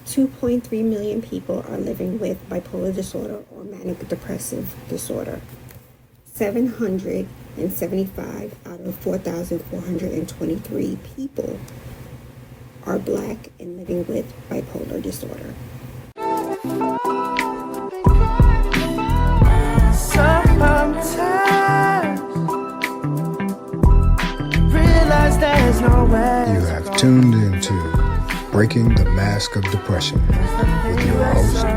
2.3 million people are living with bipolar disorder or manic depressive disorder. 775 out of 4,423 people are Black and living with bipolar disorder. You have tuned into Breaking the Mask of Depression with your host,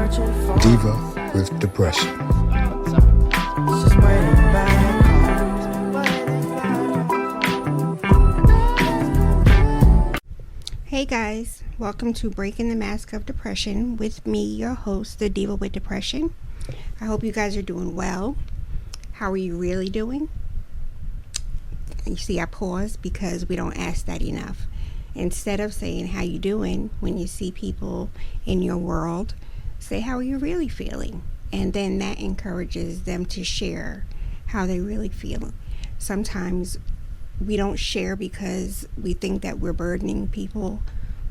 Diva with Depression. Hey guys, welcome to Breaking the Mask of Depression with me, your host, the Diva with Depression. I hope you guys are doing well. How are you really doing? You see, I pause because we don't ask that enough. Instead of saying how you doing when you see people in your world, say how are you really feeling, and then that encourages them to share how they really feel. Sometimes we don't share because we think that we're burdening people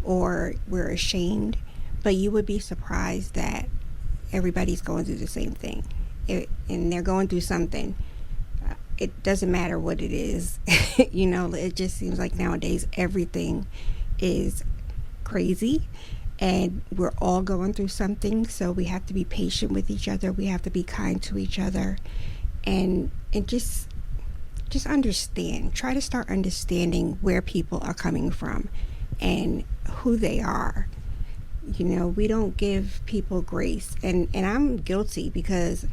or we're ashamed, but you would be surprised that everybody's going through the same thing, and they're going through something. It doesn't matter what it is. It just seems like nowadays everything is crazy and we're all going through something. So we have to be patient with each other. We have to be kind to each other and just understand. Try to start understanding where people are coming from and who they are. We don't give people grace. And I'm guilty because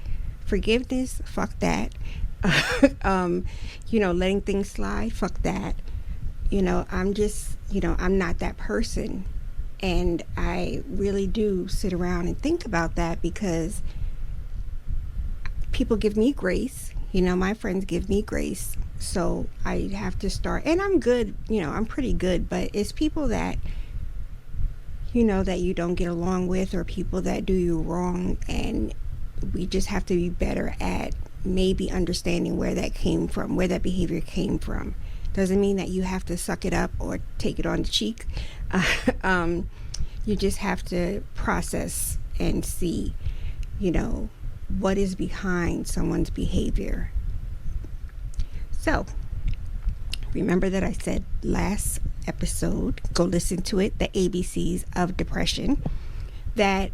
forgiveness, fuck that. Letting things slide, fuck that. I'm not that person. And I really do sit around and think about that because people give me grace. My friends give me grace. So I have to start, and I'm good, I'm pretty good, but it's people that, that you don't get along with, or people that do you wrong, and we just have to be better at maybe understanding where that came from, where that behavior came from. Doesn't mean that you have to suck it up or take it on the cheek. You just have to process and see, what is behind someone's behavior. So, remember that I said last episode, go listen to it, the ABCs of depression, that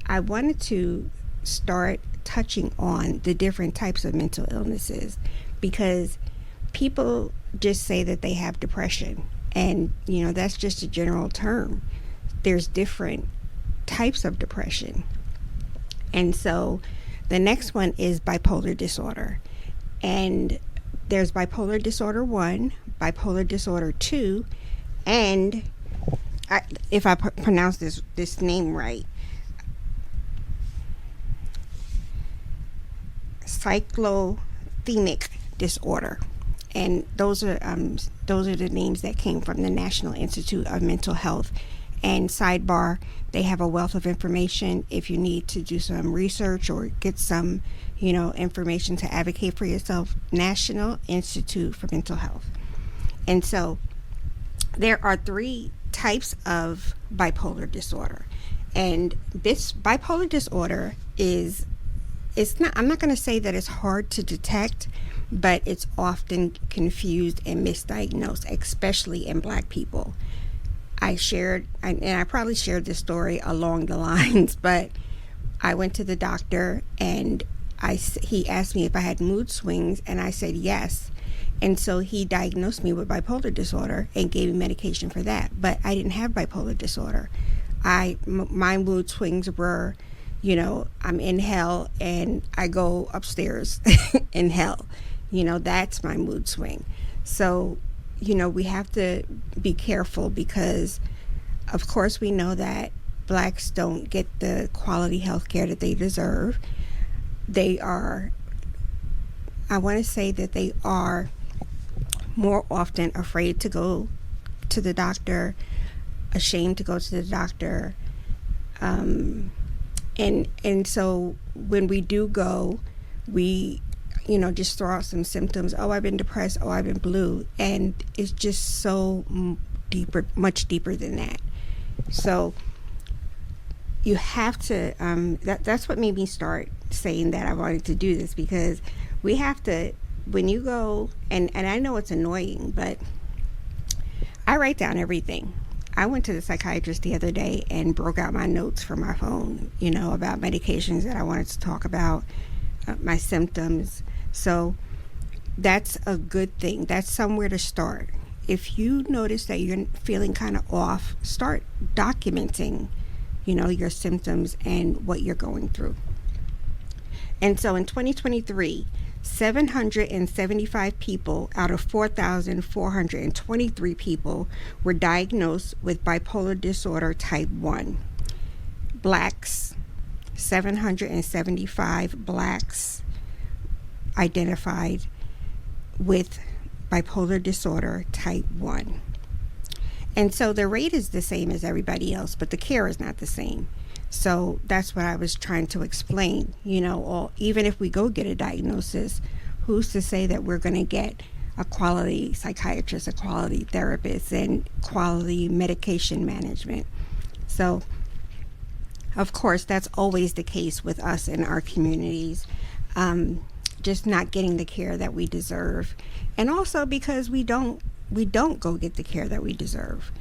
I wanted to start touching on the different types of mental illnesses, because people just say that they have depression, and that's just a general term. There's different types of depression. And so the next one is bipolar disorder, and there's bipolar disorder 1, bipolar disorder 2, and if I pronounce this name right, cyclothymic disorder. And those are the names that came from the National Institute of Mental Health. And sidebar, they have a wealth of information if you need to do some research or get some information to advocate for yourself. National Institute for Mental Health. And so there are 3 types of bipolar disorder, and this bipolar disorder I'm not going to say that it's hard to detect, but it's often confused and misdiagnosed, especially in Black people. I probably shared this story along the lines, but I went to the doctor and he asked me if I had mood swings, and I said yes. And so he diagnosed me with bipolar disorder and gave me medication for that. But I didn't have bipolar disorder. My mood swings were, I'm in hell and I go upstairs in hell. That's my mood swing. So, we have to be careful because, of course, we know that Blacks don't get the quality health care that they deserve. I want to say that they are more often afraid to go to the doctor, ashamed to go to the doctor. And so when we do go, we just throw out some symptoms. Oh, I've been depressed. Oh, I've been blue. And it's just so much deeper than that. So you have to, that's what made me start saying that I wanted to do this, because we have to, when you go, and I know it's annoying, but I write down everything. I went to the psychiatrist the other day and broke out my notes from my phone, about medications that I wanted to talk about, my symptoms. So that's a good thing. That's somewhere to start. If you notice that you're feeling kind of off, start documenting, your symptoms and what you're going through. And so in 2023, 775 people out of 4,423 people were diagnosed with bipolar disorder type 1. Blacks, 775 blacks identified with bipolar disorder type 1. And so the rate is the same as everybody else, but the care is not the same. So that's what I was trying to explain. Even if we go get a diagnosis, who's to say that we're going to get a quality psychiatrist, a quality therapist, and quality medication management? So, of course, that's always the case with us in our communities. Just not getting the care that we deserve, and also because we don't go get the care that we deserve.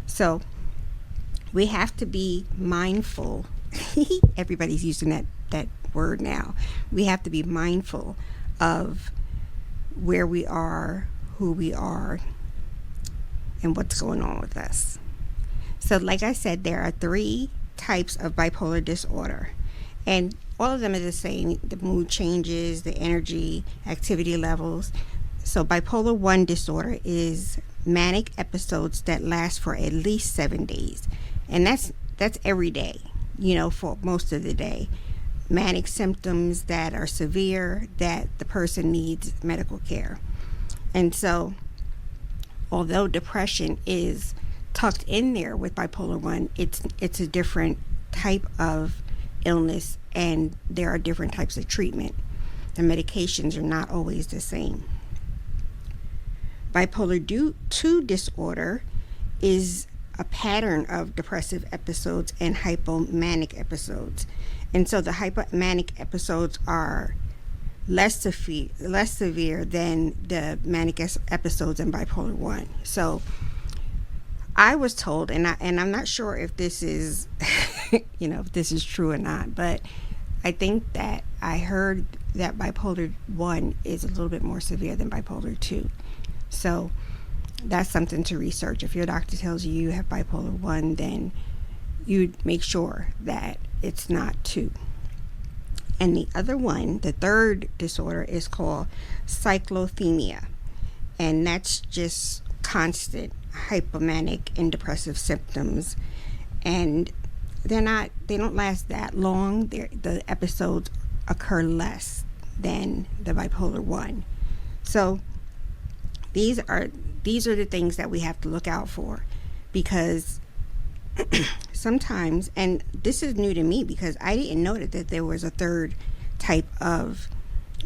So we have to be mindful. Everybody's using that word now. We have to be mindful of where we are, who we are, and what's going on with us. So like I said, there are 3 types of bipolar disorder, and all of them are the same: the mood changes, the energy, activity levels. So bipolar 1 disorder is manic episodes that last for at least 7 days. And that's every day, for most of the day. Manic symptoms that are severe, that the person needs medical care. And so, although depression is tucked in there with bipolar 1, it's a different type of illness, and there are different types of treatment. The medications are not always the same. Bipolar 2 disorder is a pattern of depressive episodes and hypomanic episodes. And so the hypomanic episodes are less severe than the manic episodes in bipolar 1. So I was told, and I'm not sure if this is, if this is true or not, but I think that I heard that bipolar 1 is a little bit more severe than bipolar 2. So that's something to research. If your doctor tells you you have bipolar 1, then you make sure that it's not 2. And the other one, the third disorder, is called cyclothymia. And that's just constant hypomanic and depressive symptoms. And they don't last that long. The episodes occur less than the bipolar 1. So these are the things that we have to look out for, because sometimes, and this is new to me because I didn't know that there was a third type of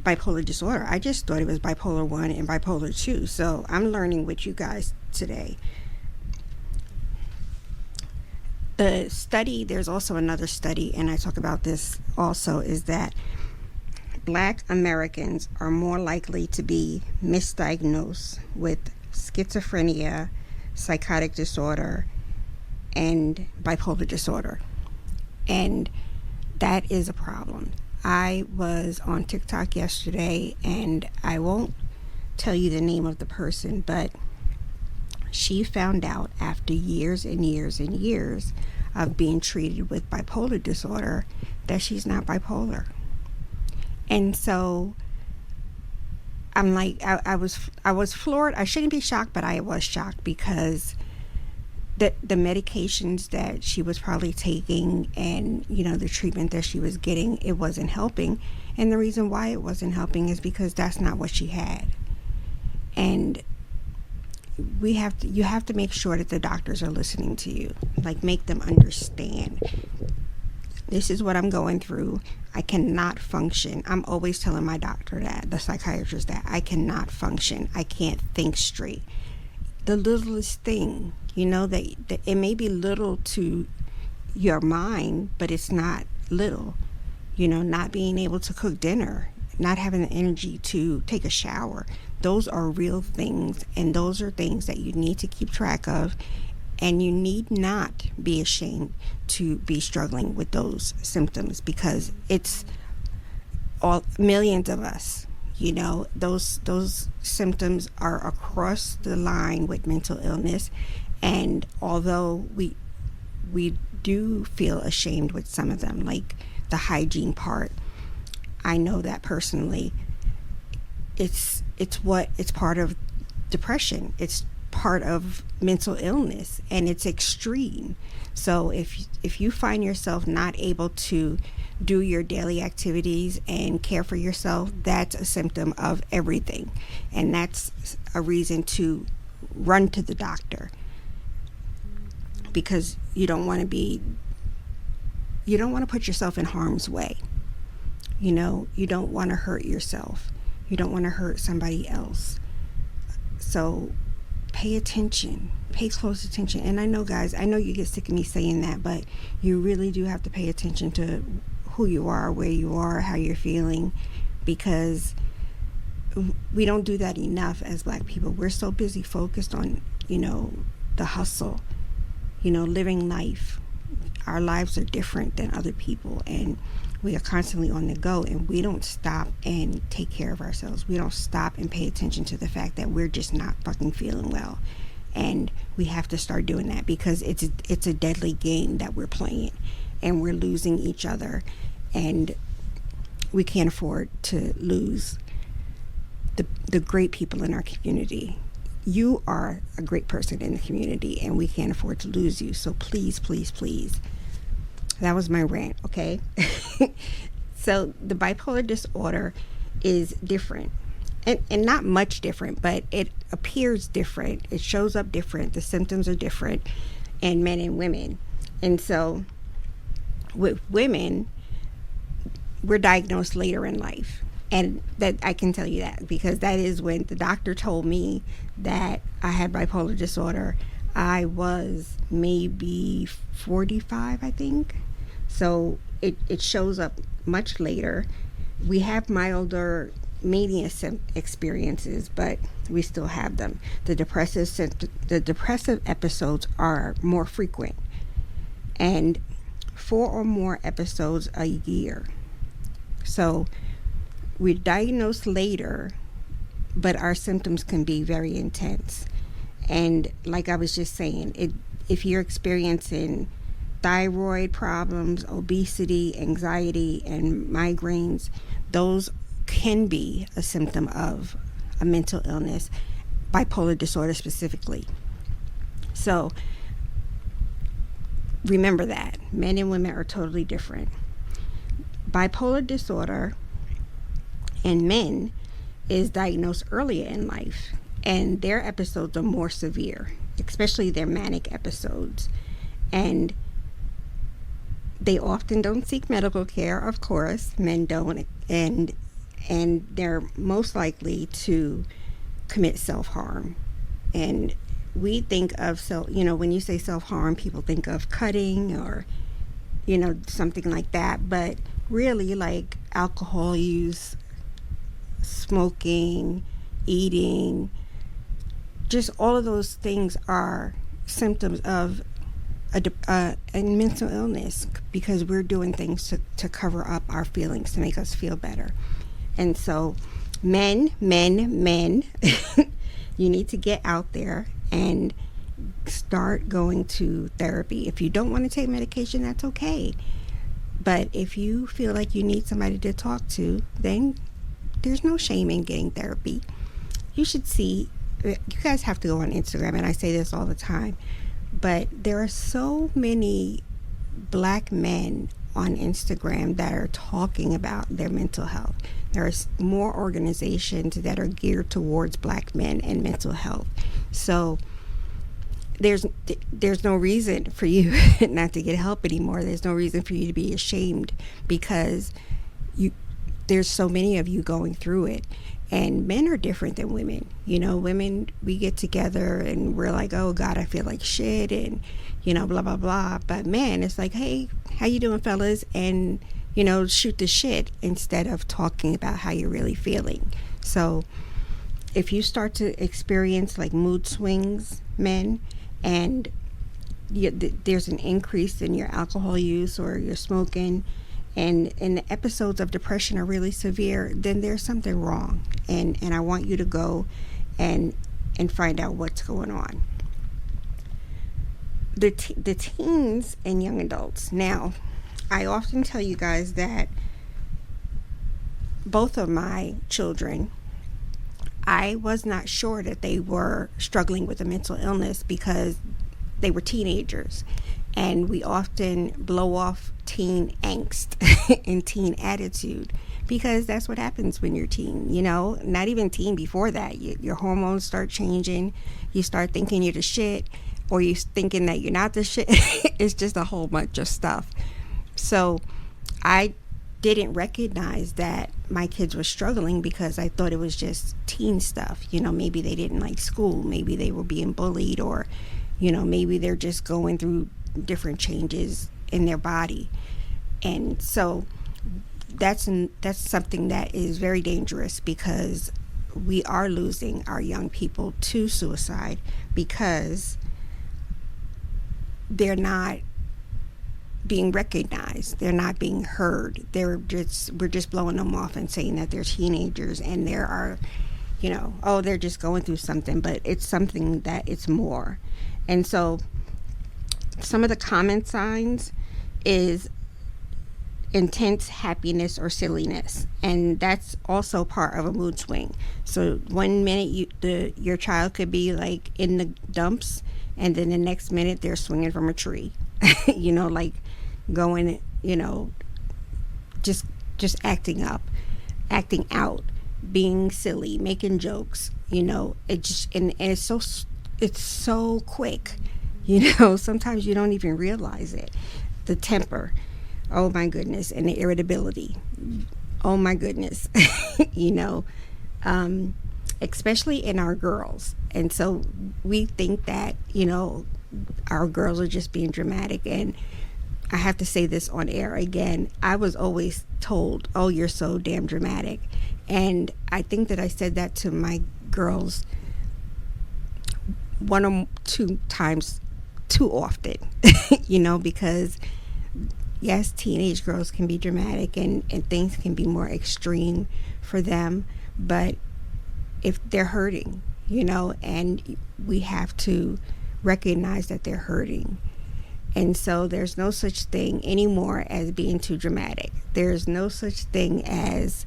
bipolar disorder. I just thought it was bipolar 1 and bipolar 2. So I'm learning with you guys today. The study, there's also another study, and I talk about this also, is that Black Americans are more likely to be misdiagnosed with schizophrenia, psychotic disorder, and bipolar disorder. And that is a problem. I was on TikTok yesterday, and I won't tell you the name of the person, but she found out after years and years and years of being treated with bipolar disorder that she's not bipolar. And so I'm like, I was floored. I shouldn't be shocked, but I was shocked, because the medications that she was probably taking, and the treatment that she was getting, it wasn't helping. And the reason why it wasn't helping is because that's not what she had. And you have to make sure that the doctors are listening to you. Like, make them understand, this is what I'm going through. I cannot function. I'm always telling my doctor, that the psychiatrist, that I cannot function. I can't think straight. The littlest thing, that it may be little to your mind, but it's not little. You know, not being able to cook dinner, not having the energy to take a shower. Those are real things, and those are things that you need to keep track of, and you need not be ashamed to be struggling with those symptoms, because it's all millions of us. You know, those symptoms are across the line with mental illness, and although we do feel ashamed with some of them, like the hygiene part, I know that personally. It's part of depression. It's part of mental illness, and it's extreme. So if you find yourself not able to do your daily activities and care for yourself, that's a symptom of everything, and that's a reason to run to the doctor, because you don't want to put yourself in harm's way. You know, you don't want to hurt yourself. You don't want to hurt somebody else. So pay attention, pay close attention. And I know, guys, I know you get sick of me saying that, but you really do have to pay attention to who you are, where you are, how you're feeling, because we don't do that enough as Black people. We're so busy focused on, you know, the hustle, you know, living life. Our lives are different than other people, and we are constantly on the go, and we don't stop and take care of ourselves. We don't stop and pay attention to the fact that we're just not fucking feeling well. And we have to start doing that, because it's a deadly game that we're playing, and we're losing each other, and we can't afford to lose the great people in our community. You are a great person in the community, and we can't afford to lose you. So please, please, please. That was my rant, okay? So the bipolar disorder is different, and not much different, but it appears different. It shows up different. The symptoms are different in men and women. And so with women, we're diagnosed later in life. And that I can tell you that, because that is when the doctor told me that I had bipolar disorder. I was maybe 45, I think. So it shows up much later. We have milder mania experiences, but we still have them. The depressive episodes are more frequent, and 4 or more episodes a year. So we're diagnosed later, but our symptoms can be very intense. And like I was just saying, if you're experiencing thyroid problems, obesity, anxiety, and migraines, those can be a symptom of a mental illness, bipolar disorder specifically. So remember that men and women are totally different. Bipolar disorder in men is diagnosed earlier in life, and their episodes are more severe, especially their manic episodes. And they often don't seek medical care, of course. Men don't, and they're most likely to commit self-harm. And we think of when you say self-harm, people think of cutting or something like that, but really, like alcohol use, smoking, eating, just all of those things are symptoms of a mental illness, because we're doing things to cover up our feelings, to make us feel better. And so men you need to get out there and start going to therapy. If you don't want to take medication, that's okay. But if you feel like you need somebody to talk to, then there's no shame in getting therapy. You should see, you guys have to go on Instagram, and I say this all the time, but there are so many Black men on Instagram that are talking about their mental health. There are more organizations that are geared towards Black men and mental health. So there's no reason for you not to get help anymore. There's no reason for you to be ashamed, because there's so many of you going through it, And men are different than women. Women, we get together and we're like, oh God, I feel like shit, and blah blah blah. But men, it's like, hey, how you doing, fellas? And shoot the shit instead of talking about how you're really feeling. So if you start to experience like mood swings, men, and there's an increase in your alcohol use or your smoking, and the episodes of depression are really severe, then there's something wrong, and I want you to go and find out what's going on. The teens and young adults. Now, I often tell you guys that both of my children, I was not sure that they were struggling with a mental illness because they were teenagers, and we often blow off teen angst and teen attitude because that's what happens when you're teen. Not even teen, before that, your hormones start changing, you start thinking you're the shit, or you're thinking that you're not the shit. It's just a whole bunch of stuff. So I didn't recognize that my kids were struggling because I thought it was just teen stuff. Maybe they didn't like school, maybe they were being bullied, or maybe they're just going through different changes in their body. And so that's something that is very dangerous, because we are losing our young people to suicide because they're not being recognized, they're not being heard. We're just blowing them off and saying that they're teenagers and there are, they're just going through something, but it's something that it's more. And so some of the common signs is intense happiness or silliness, and that's also part of a mood swing. So one minute your child could be like in the dumps, and then the next minute they're swinging from a tree. Like going, just acting up, acting out, being silly, making jokes. It just and it's so quick. Sometimes you don't even realize it. The temper, oh my goodness, and the irritability, oh my goodness. Especially in our girls. And so we think that our girls are just being dramatic. And I have to say this on air again, I was always told, oh, you're so damn dramatic. And I think that I said that to my girls one or two times too often, because yes, teenage girls can be dramatic and things can be more extreme for them, but if they're hurting, and we have to recognize that they're hurting. And so there's no such thing anymore as being too dramatic. There's no such thing as,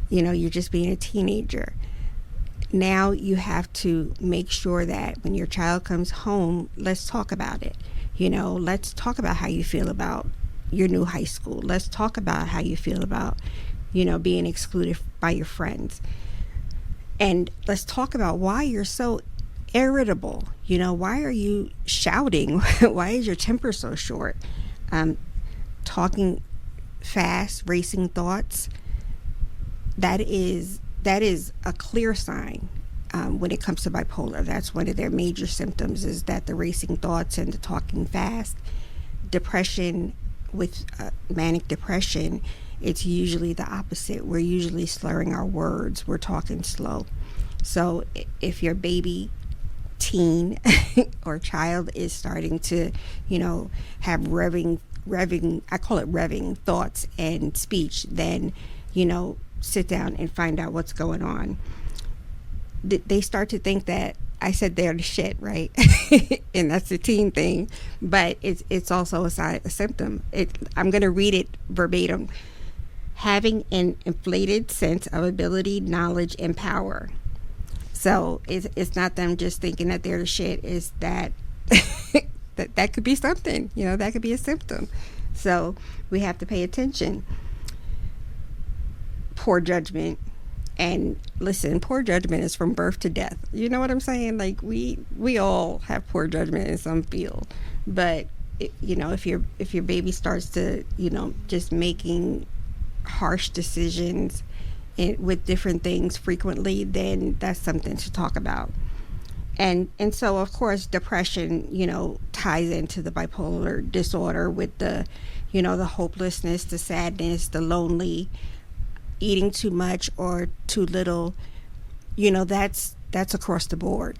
you're just being a teenager. Now you have to make sure that when your child comes home, let's talk about it. Let's talk about how you feel about your new high school. Let's talk about how you feel about, being excluded by your friends. And let's talk about why you're so irritable. Why are you shouting? Why is your temper so short? Talking fast, racing thoughts. That is a clear sign when it comes to bipolar. That's one of their major symptoms, is that the racing thoughts and the talking fast. Depression, with manic depression, it's usually the opposite. We're usually slurring our words. We're talking slow. So if your baby, teen, or child is starting to, have revving, I call it revving thoughts and speech, then, sit down and find out what's going on. They start to think that I said they're the shit, right? And that's the teen thing, but it's also a symptom. I'm going to read it verbatim. Having an inflated sense of ability, knowledge, and power. So it's not them just thinking that they're the shit. It's that that could be something, that could be a symptom. So we have to pay attention. Poor judgment. And listen, poor judgment is from birth to death. You know what I'm saying? Like we all have poor judgment in some field. But if your baby starts to, just making harsh decisions, with different things frequently, then that's something to talk about. And so of course depression, ties into the bipolar disorder with the, the hopelessness, the sadness, the lonely, eating too much or too little. That's across the board.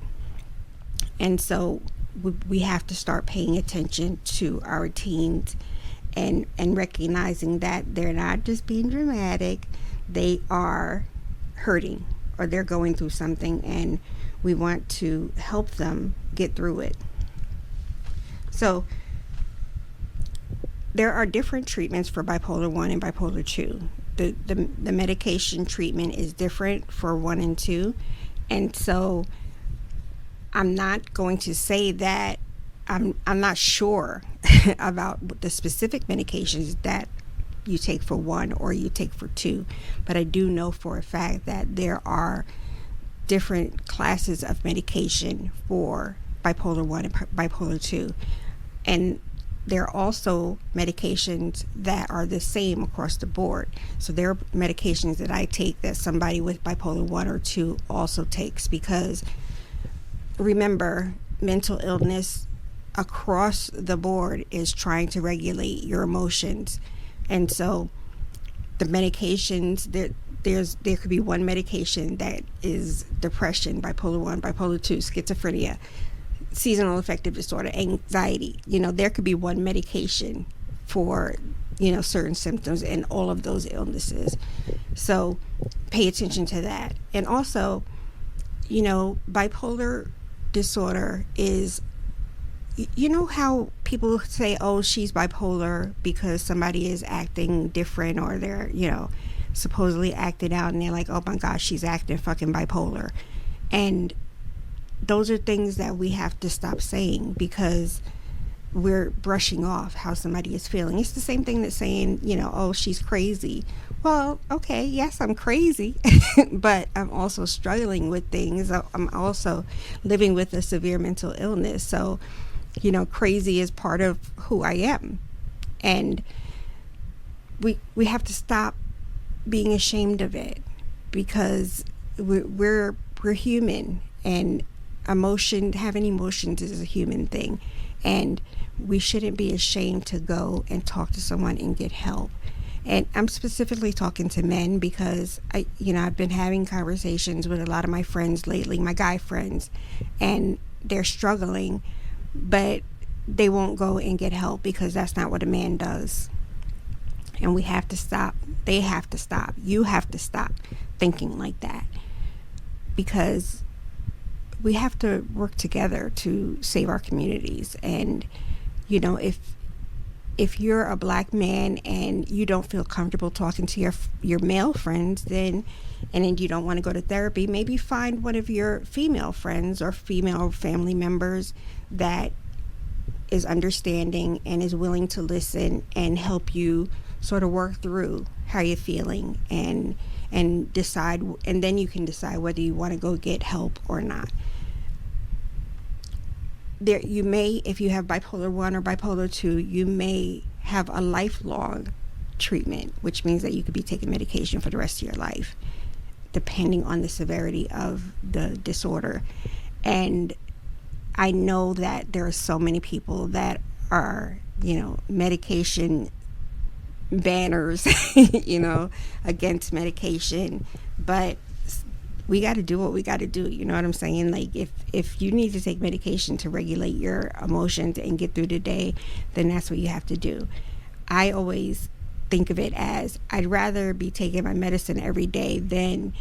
And so we have to start paying attention to our teens and recognizing that they're not just being dramatic, they are hurting or they're going through something, and we want to help them get through it. So there are different treatments for bipolar 1 and bipolar 2. The medication treatment is different for 1 and 2. And so I'm not going to say that I'm not sure about the specific medications that you take for 1 or you take for 2, but I do know for a fact that there are different classes of medication for bipolar 1 and bipolar 2, and there are also medications that are the same across the board. So there are medications that I take that somebody with bipolar 1 or 2 also takes, because remember, mental illness across the board is trying to regulate your emotions. And so the medications, there could be one medication that is depression, bipolar 1, bipolar 2, schizophrenia, seasonal affective disorder, anxiety. There could be one medication for, certain symptoms and all of those illnesses. So pay attention to that. And also, bipolar disorder is, how people say, oh, she's bipolar because somebody is acting different, or they're, supposedly acted out, and they're like, oh my gosh, she's acting fucking bipolar. And those are things that we have to stop saying, because we're brushing off how somebody is feeling. It's the same thing that's saying, oh, she's crazy. Well, okay, yes, I'm crazy, but I'm also struggling with things. I'm also living with a severe mental illness. So, crazy is part of who I am. And we have to stop being ashamed of it, because we're human, and having emotions is a human thing, and we shouldn't be ashamed to go and talk to someone and get help. And I'm specifically talking to men, because I've been having conversations with a lot of my friends lately, my guy friends, and they're struggling, but they won't go and get help because that's not what a man does. And we have to stop. They have to stop. You have to stop thinking like that, because we have to work together to save our communities. And if you're a black man and you don't feel comfortable talking to your male friends, then you don't want to go to therapy, maybe find one of your female friends or female family members that is understanding and is willing to listen and help you sort of work through how you're feeling, and decide, and then you can decide whether you want to go get help or not. You may, if you have bipolar 1 or bipolar 2, you may have a lifelong treatment, which means that you could be taking medication for the rest of your life, depending on the severity of the disorder. And I know that there are so many people that are, medication banners, against medication, but we got to do what we got to do. You know what I'm saying? Like, if you need to take medication to regulate your emotions and get through the day, then that's what you have to do. I always think of it as, I'd rather be taking my medicine every day than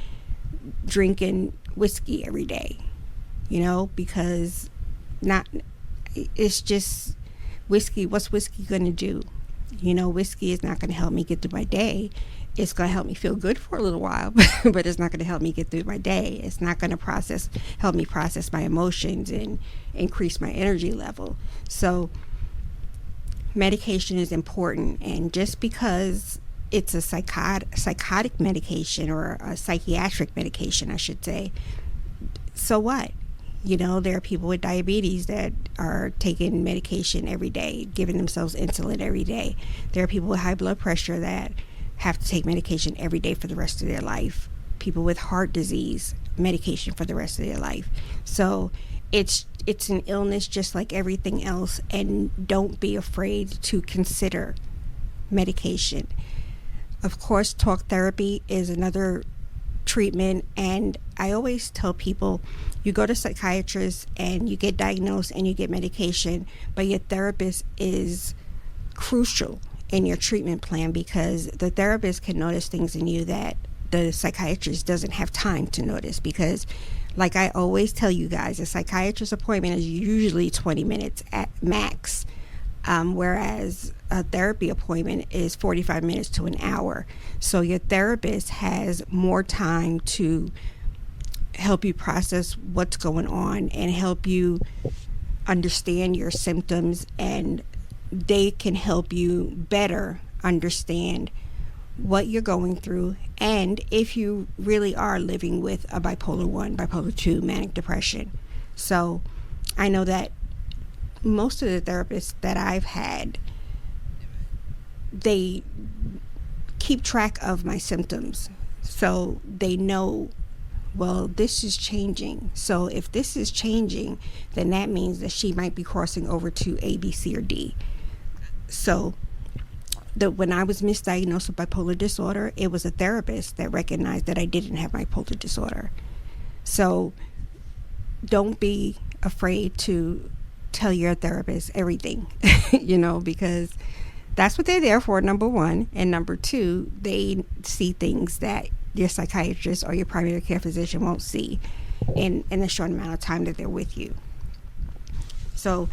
drinking whiskey every day, because it's just whiskey. What's whiskey going to do? Whiskey is not going to help me get through my day. It's going to help me feel good for a little while, but it's not going to help me get through my day. It's not going to help me process my emotions and increase my energy level. So medication is important, and just because it's a psychotic medication, or a psychiatric medication, I should say, so what? There are people with diabetes that are taking medication every day, giving themselves insulin every day. There are people with high blood pressure that have to take medication every day for the rest of their life. People with heart disease, medication for the rest of their life. So it's an illness just like everything else, and don't be afraid to consider medication. Of course, talk therapy is another treatment, and I always tell people, you go to psychiatrists and you get diagnosed and you get medication, but your therapist is crucial in your treatment plan, because the therapist can notice things in you that the psychiatrist doesn't have time to notice. Because like I always tell you guys, a psychiatrist appointment is usually 20 minutes at max, whereas a therapy appointment is 45 minutes to an hour. So your therapist has more time to help you process what's going on and help you understand your symptoms, and they can help you better understand what you're going through, and if you really are living with a bipolar 1, bipolar 2, manic depression. So I know that most of the therapists that I've had, they keep track of my symptoms, so they know, well, this is changing. So if this is changing, then that means that she might be crossing over to A, B, C, or D. So when I was misdiagnosed with bipolar disorder, it was a therapist that recognized that I didn't have bipolar disorder. So don't be afraid to tell your therapist everything, because that's what they're there for, number one. And number two, they see things that your psychiatrist or your primary care physician won't see in the short amount of time that they're with you. So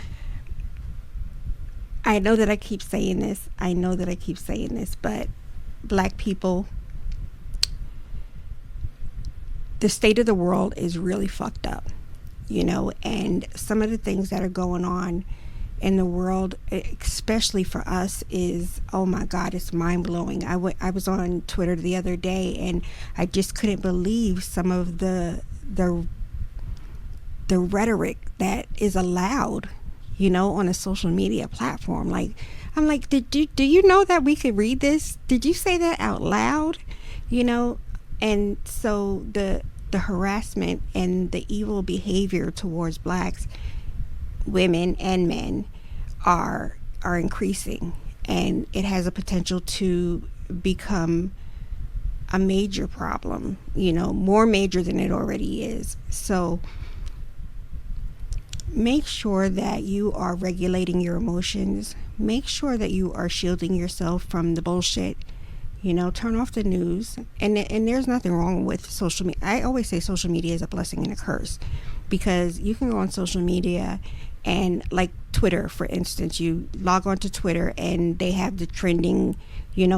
I know that I keep saying this, but Black people, the state of the world is really fucked up, and some of the things that are going on in the world, especially for us, is, oh my God, it's mind-blowing. I was on Twitter the other day, and I just couldn't believe some of the rhetoric that is allowed, on a social media platform. I'm like, do you know that we could read this? Did you say that out loud? And so the harassment and the evil behavior towards Blacks, women and men are increasing, and it has a potential to become a major problem, more major than it already is. So make sure that you are regulating your emotions. Make sure that you are shielding yourself from the bullshit. Turn off the news. And there's nothing wrong with social media. I always say social media is a blessing and a curse, because you can go on social media and, like Twitter, for instance, you log on to Twitter and they have the trending,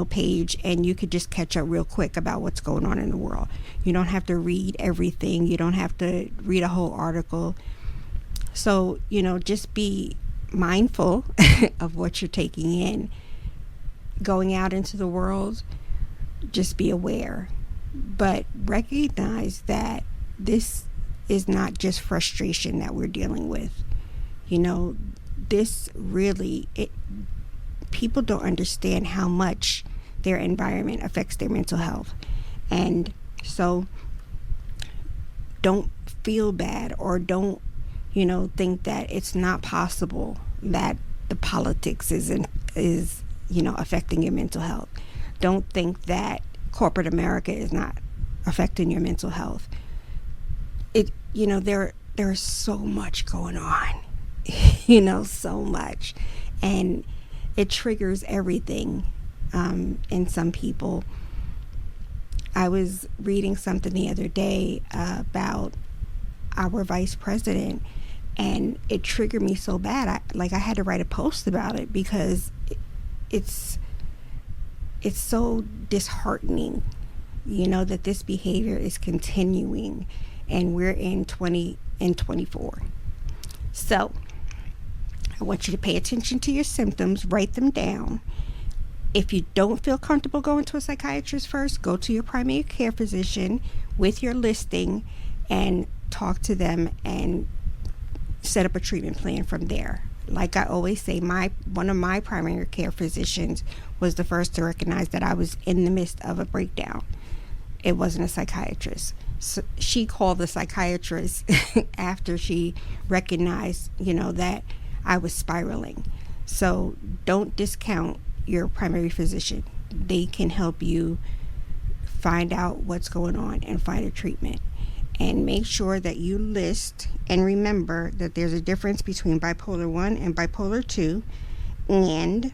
page, and you could just catch up real quick about what's going on in the world. You don't have to read everything. You don't have to read a whole article. So, just be mindful of what you're taking in. Going out into the world, just be aware. But recognize that this is not just frustration that we're dealing with. This really, people don't understand how much their environment affects their mental health. And so don't feel bad, or don't think that it's not possible that the politics is affecting your mental health. Don't think that corporate America is not affecting your mental health. There's so much going on, so much, and it triggers everything in some people. I was reading something the other day about our vice president, and it triggered me so bad. I had to write a post about it, because it's so disheartening, that this behavior is continuing, and we're in 2024. So I want you to pay attention to your symptoms, write them down. If you don't feel comfortable going to a psychiatrist first, go to your primary care physician with your listing and talk to them and set up a treatment plan from there. like I always say, one of my primary care physicians was the first to recognize that I was in the midst of a breakdown. It wasn't a psychiatrist. So she called the psychiatrist after she recognized, that I was spiraling. So don't discount your primary physician. They can help you find out what's going on and find a treatment. And make sure that you list and remember that there's a difference between bipolar 1 and bipolar 2, and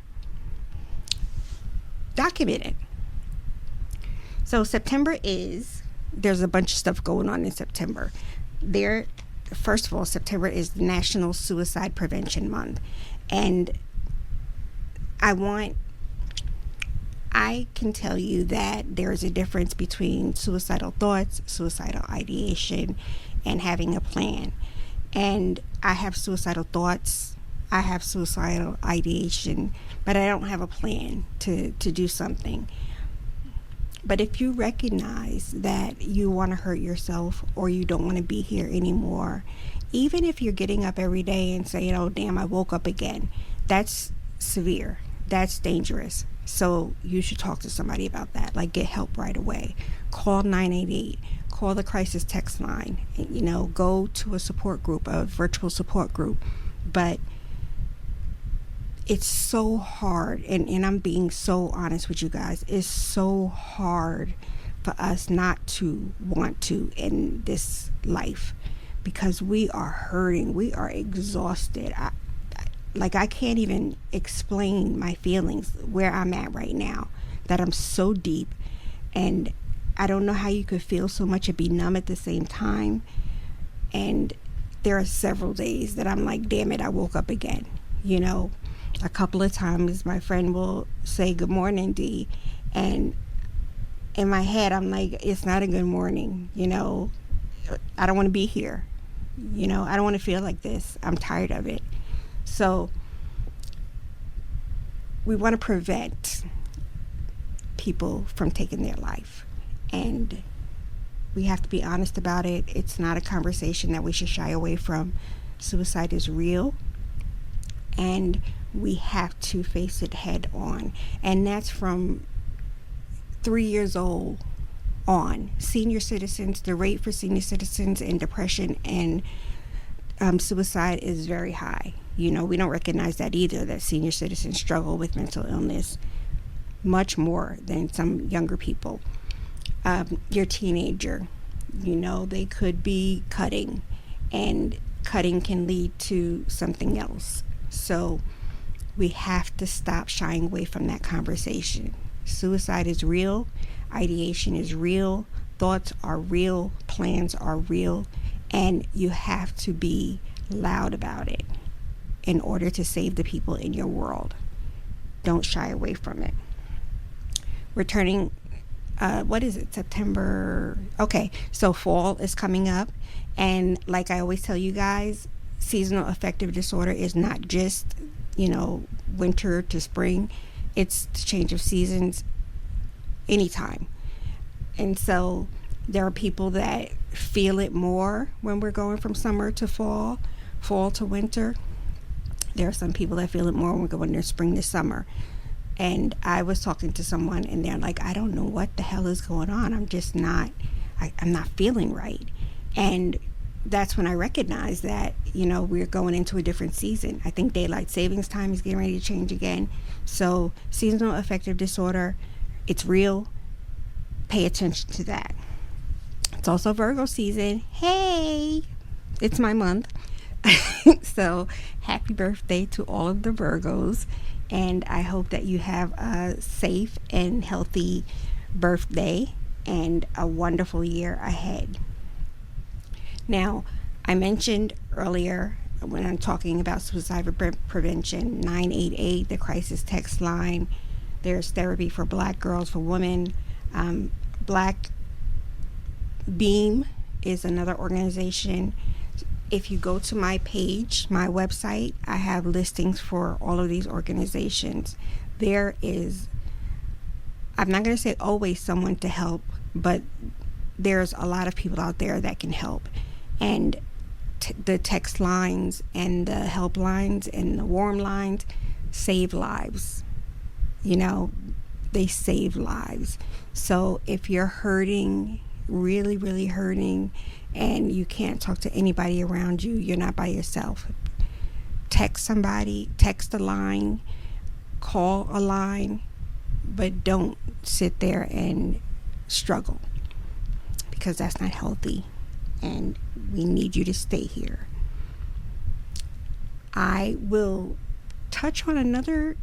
document it. So there's a bunch of stuff going on in September. First of all, September is National Suicide Prevention Month. And I can tell you that there is a difference between suicidal thoughts, suicidal ideation, and having a plan. And I have suicidal thoughts, I have suicidal ideation, but I don't have a plan to do something. But if you recognize that you want to hurt yourself or you don't want to be here anymore, even if you're getting up every day and saying, oh, damn, I woke up again, that's severe. That's dangerous. So you should talk to somebody about that. Like, get help right away. Call 988. Call the crisis text line. Go to a support group, a virtual support group. But it's so hard, and I'm being so honest with you guys, it's so hard for us not to want to in this life, because we are hurting, we are exhausted. I can't even explain my feelings where I'm at right now, that I'm so deep, and I don't know how you could feel so much and be numb at the same time. And there are several days that I'm like, damn it, I woke up again. A couple of times my friend will say, good morning, Dee, and in my head I'm like, it's not a good morning. I don't want to be here. I don't want to feel like this. I'm tired of it. So we want to prevent people from taking their life, and we have to be honest about it. It's not a conversation that we should shy away from. Suicide is real, and we have to face it head on, and that's from 3 years old on. Senior citizens, the rate for senior citizens in depression and suicide is very high. We don't recognize that either, that senior citizens struggle with mental illness much more than some younger people. Your teenager, they could be cutting, and cutting can lead to something else. So we have to stop shying away from that conversation. Suicide is real, ideation is real, thoughts are real, plans are real, and you have to be loud about it in order to save the people in your world. Don't shy away from it. Returning, September? Okay, so fall is coming up, and like I always tell you guys, seasonal affective disorder is not just, winter to spring. It's the change of seasons anytime. And so there are people that feel it more when we're going from summer to fall to winter. There are some people that feel it more when we're going from spring to summer. And I was talking to someone, and they're like, I don't know what the hell is going on. I'm just not, I'm not feeling right. And that's when I recognized that, we're going into a different season. I think daylight savings time is getting ready to change again. So seasonal affective disorder, it's real. Pay attention to that. It's also Virgo season. Hey, it's my month. So happy birthday to all of the Virgos. And I hope that you have a safe and healthy birthday and a wonderful year ahead. Now, I mentioned earlier when I'm talking about suicide prevention, 988, the crisis text line. There's therapy for Black girls, for women. Black Beam is another organization. If you go to my page, my website, I have listings for all of these organizations. There is, I'm not going to say always someone to help, but there's a lot of people out there that can help. And the text lines and the helplines and the warm lines save lives. You know, they save lives. So if you're hurting, really, really hurting, and you can't talk to anybody around you, you're not by yourself. Text somebody, text a line, call a line, but don't sit there and struggle, because that's not healthy, and we need you to stay here. I will touch on another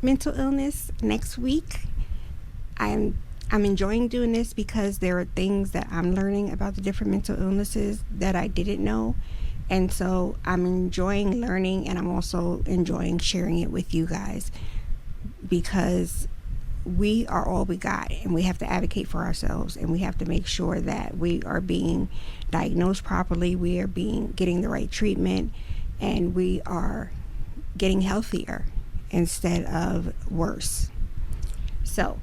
mental illness next week. I'm enjoying doing this because there are things that I'm learning about the different mental illnesses that I didn't know. And so I'm enjoying learning, and I'm also enjoying sharing it with you guys, because we are all we got, and we have to advocate for ourselves, and we have to make sure that we are being diagnosed properly, we are getting the right treatment, and we are getting healthier instead of worse. So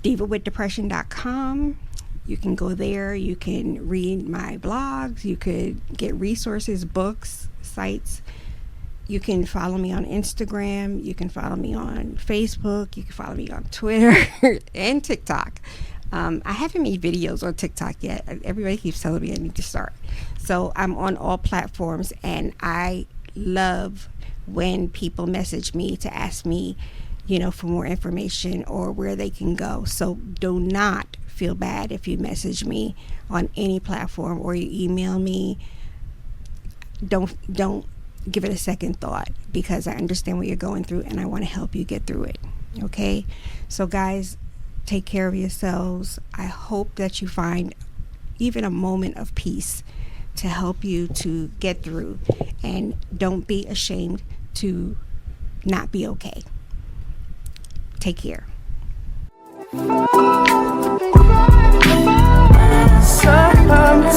divawithdepression.com, you can go there, you can read my blogs, you could get resources, books, sites. You can follow me on Instagram, you can follow me on Facebook, you can follow me on Twitter and TikTok. I haven't made videos on TikTok yet. Everybody keeps telling me I need to start. So I'm on all platforms, and I love when people message me to ask me, you know, for more information or where they can go. So do not feel bad if you message me on any platform or you email me. Don't give it a second thought, because I understand what you're going through and I want to help you get through it. Okay? So guys, take care of yourselves. I hope that you find even a moment of peace to help you to get through, and don't be ashamed to not be okay. Take care. Sometimes